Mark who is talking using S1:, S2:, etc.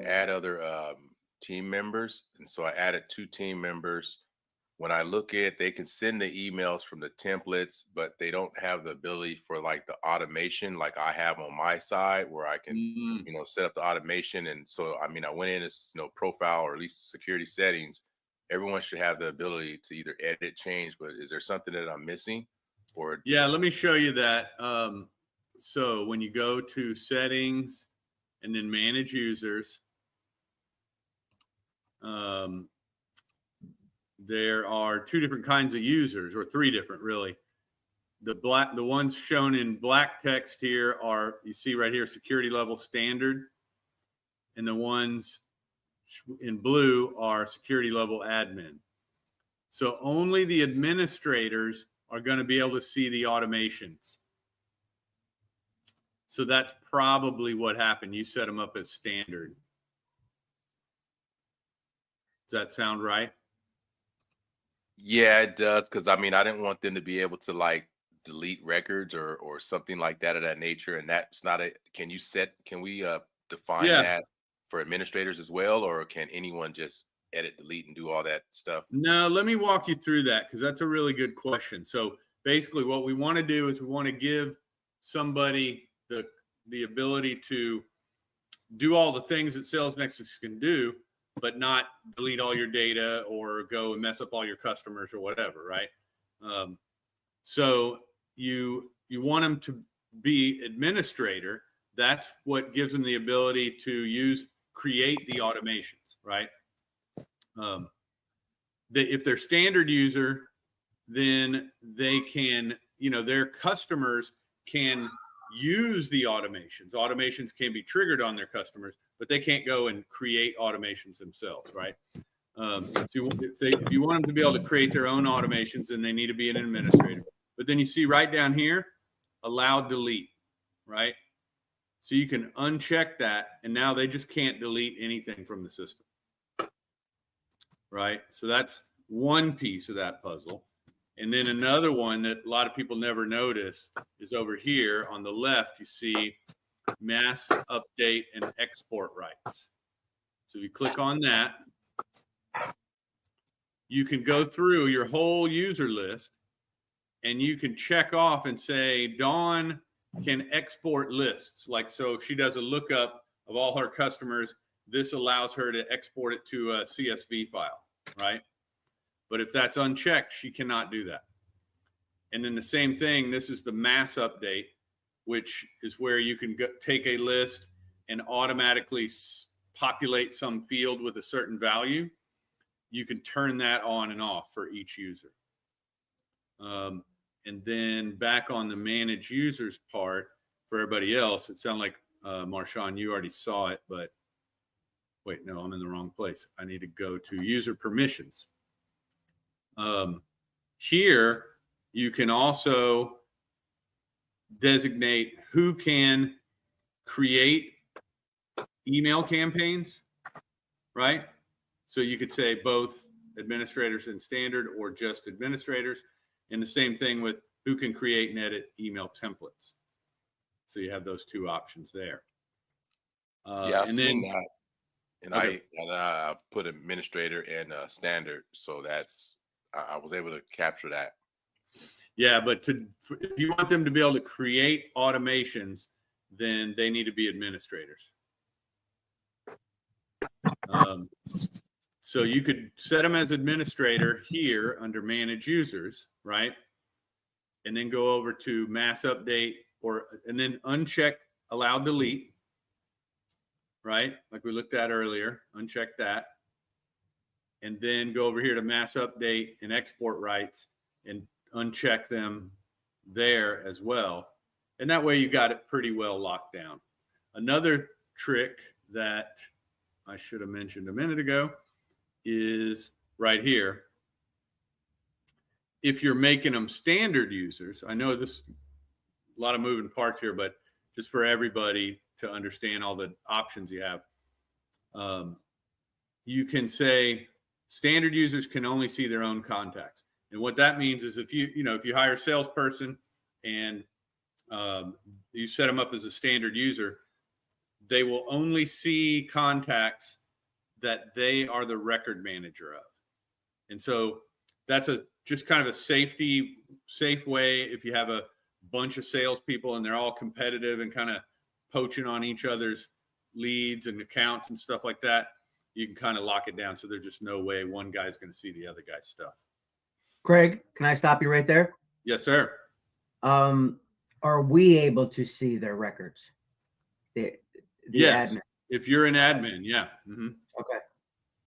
S1: add other team members, and so I added 2 team members. When I look at, they can send the emails from the templates, but they don't have the ability for like the automation like I have on my side, where I can,
S2: Mm.
S1: set up the automation. And so, I mean, I went in as, profile or at least security settings. Everyone should have the ability to either edit, change, but is there something that I'm missing? Or
S2: Yeah, let me show you that. So when you go to settings and then manage users, there are 2 different kinds of users, or 3 different really. The ones shown in black text here are, you see right here, security level standard, and the ones in blue are security level admin. So only the administrators are going to be able to see the automations. So that's probably what happened. You set them up as standard. Does that sound right?
S1: yeah, it does. Cause I mean, I didn't want them to be able to like delete records or something like that of that nature. And that's not a, can we define
S2: Yeah.
S1: that for administrators as well? Or can anyone just edit, delete, and do all that stuff?
S2: No, let me walk you through that, because that's a really good question. So basically what we want to do is we want to give somebody the ability to do all the things that SalesNexus can do, but not delete all your data or go and mess up all your customers or whatever, right? So you want them to be administrator. That's what gives them the ability to create the automations, right? If they're standard user, then they can, their customers can use the automations. Automations can be triggered on their customers, but they can't go and create automations themselves, right? So if you want them to be able to create their own automations, then they need to be an administrator. But then you see right down here, allow delete, right? So you can uncheck that, and now they just can't delete anything from the system, right? So that's one piece of that puzzle. And then another one that a lot of people never notice is over here on the left, you see mass update and export rights. So if you click on that, you can go through your whole user list and you can check off and say, Dawn can export lists. Like, so if she does a lookup of all her customers, this allows her to export it to a CSV file, right? But if that's unchecked, she cannot do that. And then the same thing, this is the mass update, which is where you can take a list and automatically populate some field with a certain value. You can turn that on and off for each user. And then back on the manage users part, for everybody else, it sounded like, Marshawn, you already saw it, but wait, no, I'm in the wrong place. I need to go to user permissions. Here, you can also designate who can create email campaigns, right? So you could say both administrators and standard, or just administrators. And the same thing with who can create and edit email templates. So you have those 2 options there.
S1: Yeah, I've
S2: and
S1: seen
S2: then
S1: that. And
S2: okay.
S1: I put administrator and standard. So I was able to capture that.
S2: Yeah, but if you want them to be able to create automations, then they need to be administrators. So you could set them as administrator here under manage users, right? And then go over to mass update, and then uncheck allow delete, right? Like we looked at earlier, uncheck that. And then go over here to mass update and export rights and uncheck them there as well. And that way you got it pretty well locked down. Another trick that I should have mentioned a minute ago is right here. If you're making them standard users, I know this a lot of moving parts here, but just for everybody to understand all the options you have, you can say standard users can only see their own contacts. And what that means is if you hire a salesperson and you set them up as a standard user, they will only see contacts that they are the record manager of. And so that's just kind of a safe way. If you have a bunch of salespeople and they're all competitive and kind of poaching on each other's leads and accounts and stuff like that, you can kind of lock it down. So there's just no way one guy's going to see the other guy's stuff.
S3: Craig, can I stop you right there?
S2: Yes, sir.
S3: Are we able to see their records? The
S2: Yes.
S3: admin.
S2: If you're an admin, yeah. Mm-hmm.